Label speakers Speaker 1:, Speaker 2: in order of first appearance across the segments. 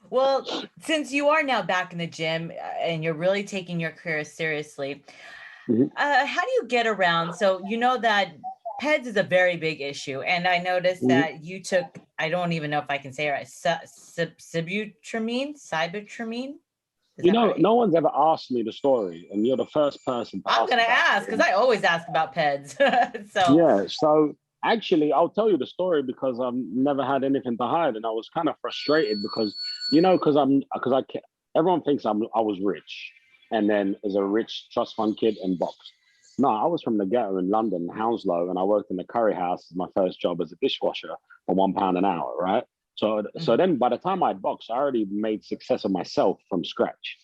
Speaker 1: Well, since you are now back in the gym and you're really taking your career seriously,
Speaker 2: Mhm.
Speaker 1: how do you get around? So you know that PEDS is a very big issue, and I noticed
Speaker 2: Mhm.
Speaker 1: that you took, I don't even know if I can say it right, sibutramine. Is
Speaker 2: You
Speaker 1: that
Speaker 2: know,
Speaker 1: right?
Speaker 2: no one's ever asked me the story, and you're the first person to
Speaker 1: I'm
Speaker 2: ask
Speaker 1: gonna
Speaker 2: about
Speaker 1: ask because
Speaker 2: it.
Speaker 1: I always ask about PEDS. So,
Speaker 2: Yeah, so actually, I'll tell you the story because I've never had anything to hide, and I was kind of frustrated because, everyone thinks I was rich, and then as a rich trust fund kid and boxed. No, I was from the ghetto in London, Hounslow, and I worked in the curry house as my first job as a dishwasher for £1 an hour, right? So
Speaker 1: mhm.
Speaker 2: then by the time I'd boxed, I already made success of myself from scratch,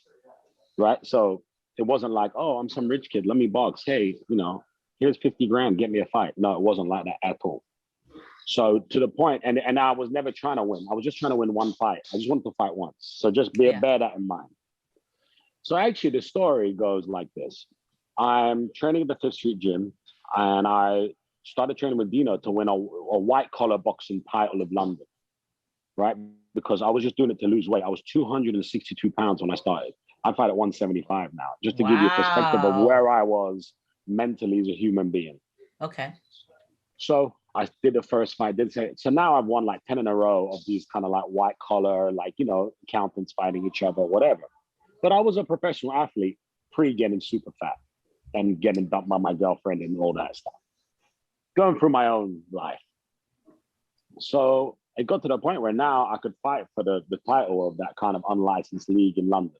Speaker 2: right? So it wasn't like, oh, I'm some rich kid, let me box. Hey, here's 50 grand, get me a fight. No, it wasn't like that at all. So to the point, and I was never trying to win. I was just trying to win one fight. I just wanted to fight once. So just
Speaker 1: Yeah.
Speaker 2: bear that in mind. So actually, the story goes like this. I'm training at the Fifth Street Gym, and I started training with Dino to win a white collar boxing title of London, right? Because I was just doing it to lose weight. I was 262 pounds when I started. I fight at 175 now, just to give you a perspective of
Speaker 1: Wow.
Speaker 2: where I was mentally as a human being.
Speaker 1: Okay.
Speaker 2: So I did the first fight, did say so now I've won like 10 in a row of these kind of like white collar, like accountants fighting each other, whatever. But I was a professional athlete pre getting super fat and getting dumped by my girlfriend and all that stuff. Going through my own life. So it got to the point where now I could fight for the title of that kind of unlicensed league in London.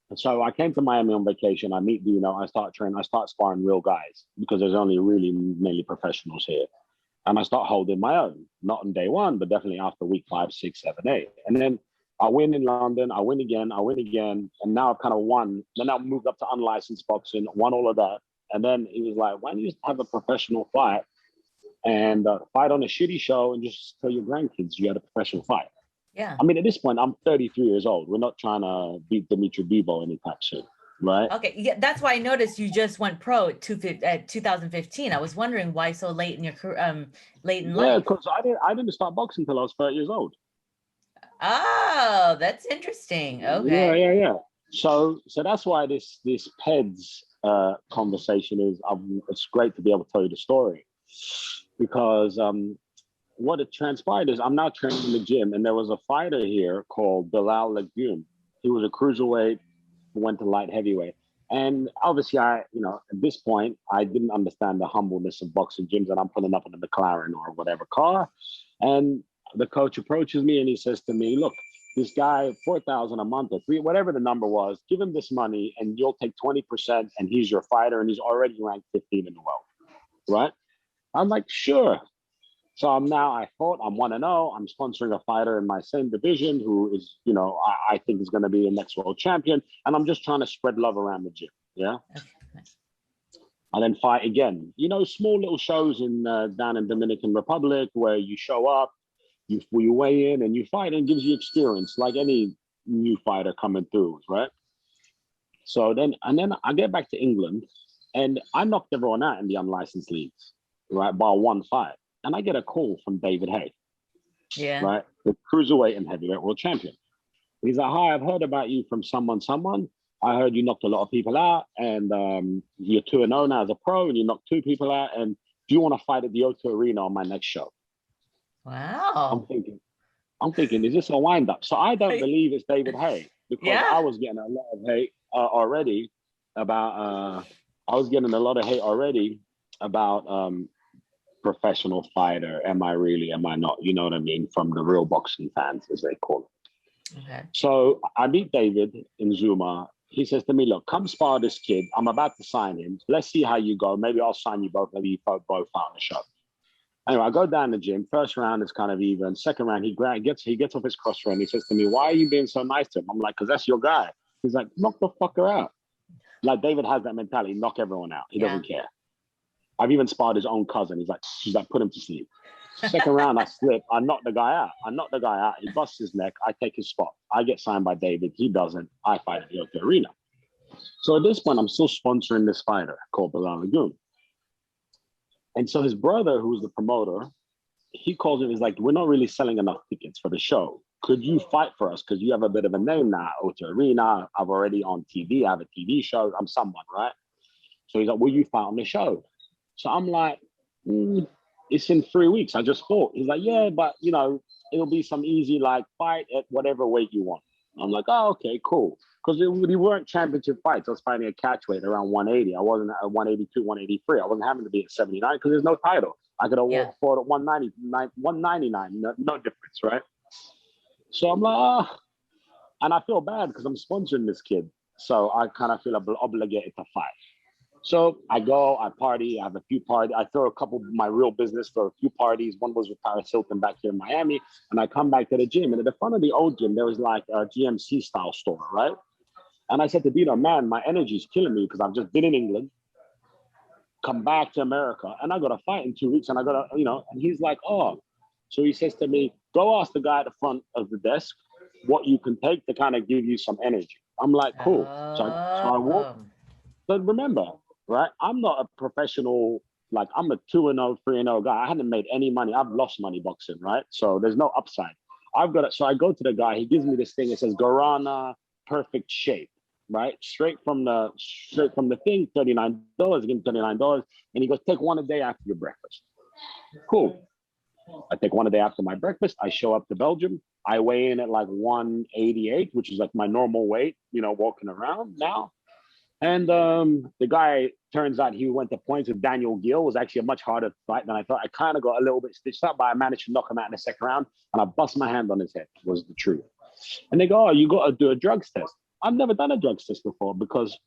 Speaker 2: And so I came to Miami on vacation. I meet Dino. I start training. I start sparring real guys because there's only really mainly professionals here. And I start holding my own, not on day one, but definitely after week 5, 6, 7, 8. And then I win in London. I win again. I win again. And now I've kind of won. Then I moved up to unlicensed boxing, won all of that. And then he was like, why don't you just have a professional fight and fight on a shitty show and just tell your grandkids you had a professional fight?
Speaker 1: Yeah.
Speaker 2: I mean, at this point, I'm 33 years old. We're not trying to beat Dimitri Bivol anytime soon, right?
Speaker 1: Okay. Yeah, that's why I noticed you just went pro at 2015. I was wondering why so late in your career, late in
Speaker 2: Yeah,
Speaker 1: life.
Speaker 2: because I didn't start boxing until I was 30 years old.
Speaker 1: Oh, that's interesting.
Speaker 2: Yeah,
Speaker 1: Okay.
Speaker 2: yeah, yeah. So that's why this PEDS conversation is. It's great to be able to tell you the story because what it transpired is I'm now training in the gym, and there was a fighter here called Bilal Lagoon. He was a cruiserweight, went to light heavyweight. And obviously, at this point, I didn't understand the humbleness of boxing gyms, and I'm pulling up in a McLaren or whatever car. And the coach approaches me and he says to me, look, this guy, 4,000 a month or three, whatever the number was, give him this money and you'll take 20% and he's your fighter and he's already ranked 15 in the world, right? I'm like, sure. So I thought I'm 1-0. I'm sponsoring a fighter in my same division who is, I think is going to be a next world champion. And I'm just trying to spread love around the gym. Yeah.
Speaker 1: Okay. Nice.
Speaker 2: And then fight again. Small little shows in down in Dominican Republic where you show up, you weigh in and you fight and gives you experience like any new fighter coming through, right? So then I get back to England and I knocked everyone out in the unlicensed leagues, right? By one fight. And I get a call from David Haye,
Speaker 1: Yeah.
Speaker 2: right? The cruiserweight and heavyweight world champion. He's like, hi, I've heard about you from someone. I heard you knocked a lot of people out and you're 2-0 now as a pro and you knocked 2 people out. And do you want to fight at the O2 Arena on my next show? I'm
Speaker 1: Wow.
Speaker 2: thinking, I'm thinking, is this a wind up? So I don't believe it's David Haye because
Speaker 1: Yeah.
Speaker 2: I was getting a lot of hate already about, I was getting a lot of hate already about professional fighter. Am I really? Am I not? You know what I mean? From the real boxing fans, as they call it.
Speaker 1: Okay.
Speaker 2: So I meet David in Zuma. He says to me, look, come spar this kid. I'm about to sign him. Let's see how you go. Maybe I'll sign you both. Maybe you both out the show. Anyway, I go down the gym. First round is kind of even. Second round, he gets off his crossroad and he says to me, why are you being so nice to him? I'm like, because that's your guy. He's like, knock the fucker out. Like David has that mentality, knock everyone out. He
Speaker 1: Yeah.
Speaker 2: doesn't care. I've even sparred his own cousin. He's like, put him to sleep. Second round, I slip. I knock the guy out. He busts his neck. I take his spot. I get signed by David. He doesn't. I fight at the O2 Arena. So at this point, I'm still sponsoring this fighter called Bilal Lagoon. And so his brother, who's the promoter, he calls it, he's like, we're not really selling enough tickets for the show. could you fight for us? Because you have a bit of a name now, Ota Arena. I'm already on TV. I have a TV show. I'm someone, right? So he's like, will you fight on the show? So I'm like, it's in 3 weeks. I just fought. He's like, yeah, but you know, it'll be some easy like fight at whatever weight you want. I'm like, oh, okay, cool. Because we weren't championship fights. I was fighting a catch weight around 180. I wasn't at 182, 183. I wasn't having to be at 79 because there's no title. I could have fought at 199, no difference, right? So I'm like, oh, and I feel bad because I'm sponsoring this kid. So I kind of feel obligated to fight. So I go, I party, I have a few parties. I throw a couple of my real business for a few parties. One was with Paris Hilton back here in Miami. And I come back to the gym. And at the front of the old gym, there was like a GMC style store, right? And I said to VITOR, man, my energy is killing me because I've just been in England, come back to America, and I got to fight in 2 weeks. And I got to, you know, and he's like, oh. So he says to me, go ask the guy at the front of the desk what you can take to kind of give you some energy. I'm like, cool. So I walk. But remember, right? I'm not a professional, like I'm a 2-0, 3-0 guy. I hadn't made any money. I've lost money boxing, right? So there's no upside. I've got it. So I go to the guy. He gives me this thing. It says Guarana Perfect Shape, right? Straight from the thing, $39. Give him $39, and he goes, take one a day after your breakfast. Cool. I take one a day after my breakfast. I show up to Belgium. I weigh in at like 188, which is like my normal weight, you know, walking around now. And the guy, turns out he went to points with Daniel Gill. It was actually a much harder fight than I thought. I kind of got a little bit stitched up, but I managed to knock him out in the second round, and I bust my hand on his head, was the truth. And they go, oh, you got to do a drugs test. I've never done a drugs test before because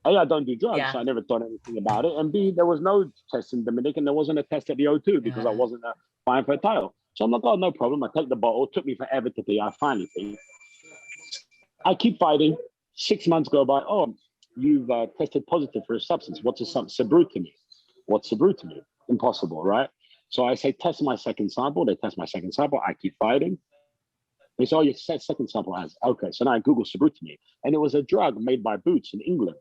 Speaker 2: A, I don't do drugs, so I never thought anything about it. And B, there was no test in Dominican. There wasn't a test at the O2 because I wasn't vying for a title. So I'm like, oh, no problem. I take the bottle. It took me forever to pee. I finally pee. I keep fighting. 6 months go by. Oh, you've tested positive for a substance. What's a substance? Sabrutamine. What's sabrutamine? Impossible, right? So I say, test my second sample. They test my second sample. I keep fighting. They say, oh, your second sample has. Okay, so now I Google sabrutamine. And it was a drug made by Boots in England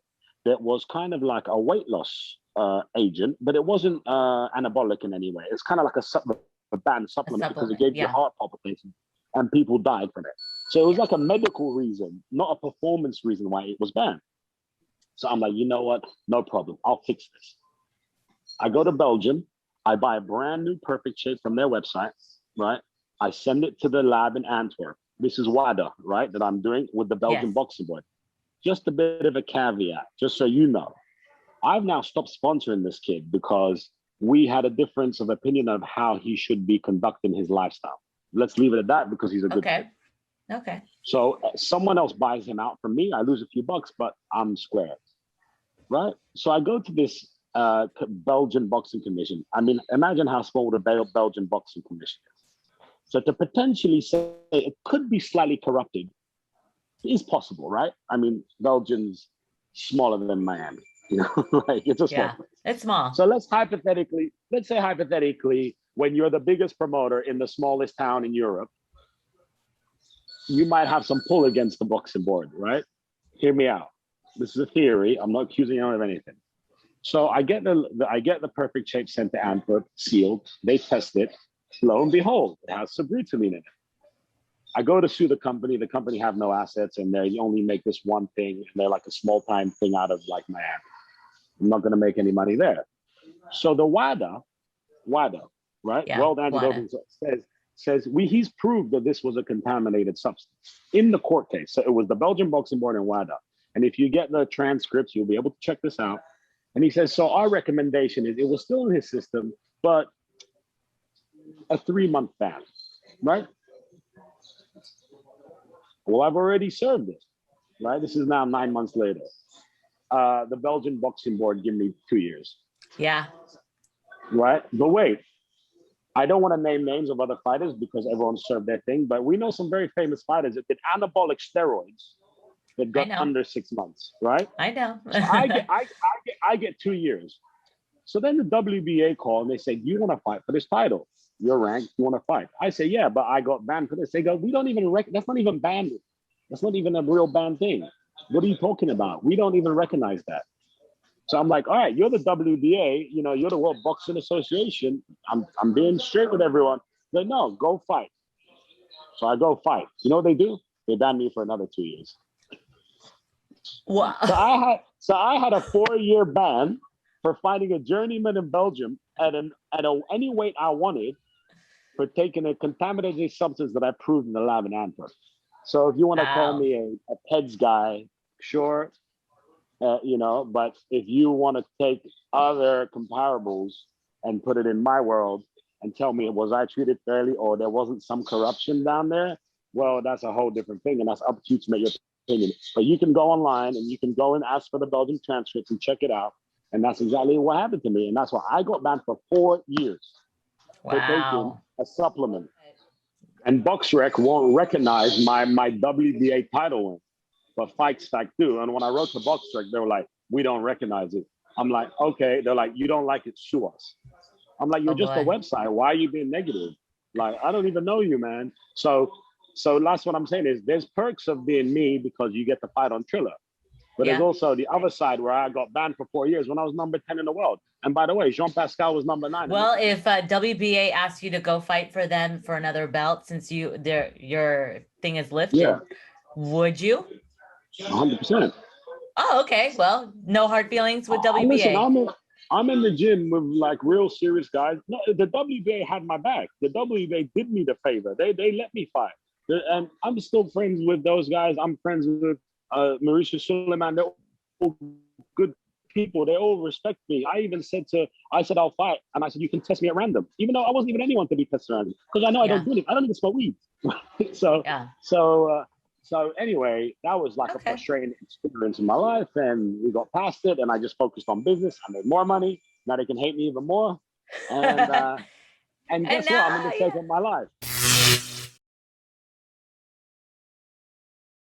Speaker 2: that was kind of like a weight loss agent, but it wasn't anabolic in any way. It's kind of like a banned supplement because it gave you heart palpitations and people died from it. So it was like a medical reason, not a performance reason why it was banned. So I'm like, you know what? No problem. I'll fix this. I go to Belgium. I buy a brand new Perfect Shape from their website, right? I send it to the lab in Antwerp. This is WADA, right? That I'm doing with the Belgian boxing board. Just a bit of a caveat, just so you know. I've now stopped sponsoring this kid because we had a difference of opinion of how he should be conducting his lifestyle. Let's leave it at that because he's a good kid.
Speaker 1: Okay.
Speaker 2: So someone else buys him out from me. I lose a few bucks, but I'm square, right? So I go to this Belgian Boxing Commission. I mean, imagine how small the Belgian Boxing Commission is. So to potentially say it could be slightly corrupted is possible, right? I mean, Belgium's smaller than Miami, you know, like it's a small place.
Speaker 1: It's small.
Speaker 2: So let's say hypothetically, when you're the biggest promoter in the smallest town in Europe, you might have some pull against the boxing board, right? Hear me out. This is a theory. I'm not accusing you of anything. So I get the Perfect Shape sent to Antwerp, sealed. They test it. Lo and behold, it has sabrutamine in it. I go to sue the company. The company have no assets, and they only make this one thing. And they're like a small time thing out of like Miami. I'm not going to make any money there. So the WADA, right? World Anti-Doping says he's proved that this was a contaminated substance in the court case. So it was the Belgian Boxing Board and WADA. And if you get the transcripts, you'll be able to check this out. And he says, so our recommendation is it was still in his system, but a 3-month ban, right? Well, I've already served it, right? This is now 9 months later. The Belgian Boxing Board give me 2 years.
Speaker 1: Yeah.
Speaker 2: Right? But wait, I don't want to name names of other fighters because everyone served their thing, but we know some very famous fighters that did anabolic steroids that got under 6 months, right?
Speaker 1: I know.
Speaker 2: So I get 2 years. So then the WBA call and they say, do you want to fight for this title? You're ranked, you want to fight? I say, yeah, but I got banned for this. They go, we don't even that's not even banned. That's not even a real banned thing. What are you talking about? We don't even recognize that. So I'm like, all right, you're the WBA, you know, you're the World Boxing Association. I'm being straight with everyone. But no, go fight. So I go fight. You know what they do? They ban me for another 2 years.
Speaker 1: Wow.
Speaker 2: So I had a 4-year ban for fighting a journeyman in Belgium at any weight I wanted for taking a contaminated substance that I proved in the lab in Antwerp. So if you want to call me a PEDS guy, sure, you know, but if you want to take other comparables and put it in my world and tell me, was I treated fairly or there wasn't some corruption down there? Well, that's a whole different thing, and that's up to you to make your opinion. But you can go online and you can go and ask for the Belgian transcripts and check it out. And that's exactly what happened to me. And that's why I got banned for 4 years for taking a supplement. And BoxRec won't recognize my WBA title win, but Fight Stack do. And when I wrote to BoxRec, they were like, we don't recognize it. I'm like, okay. They're like, you don't like it, sue us. I'm like, you're just a website. Why are you being negative? Like, I don't even know you, man. So that's what I'm saying is there's perks of being me because you get to fight on Triller. But there's also the other side where I got banned for 4 years when I was number 10 in the world. And by the way, Jean-Pascal was number 9.
Speaker 1: Well, if WBA asked you to go fight for them for another belt since your thing is lifted, would you?
Speaker 2: 100%.
Speaker 1: Oh, okay. Well, no hard feelings with WBA.
Speaker 2: Listen, I'm in the gym with like real serious guys. No, the WBA had my back. The WBA did me the favor. They let me fight. And I'm still friends with those guys. I'm friends with Mauricio Suleiman. They're all good people. They all respect me. I said I'll fight, and I said you can test me at random, even though I wasn't even anyone to be tested at random because I know I don't do it. I don't even smoke weed. So anyway, that was like a frustrating experience in my life, and we got past it, and I just focused on business. I made more money. Now they can hate me even more, and guess what? I'm in the phase of my life.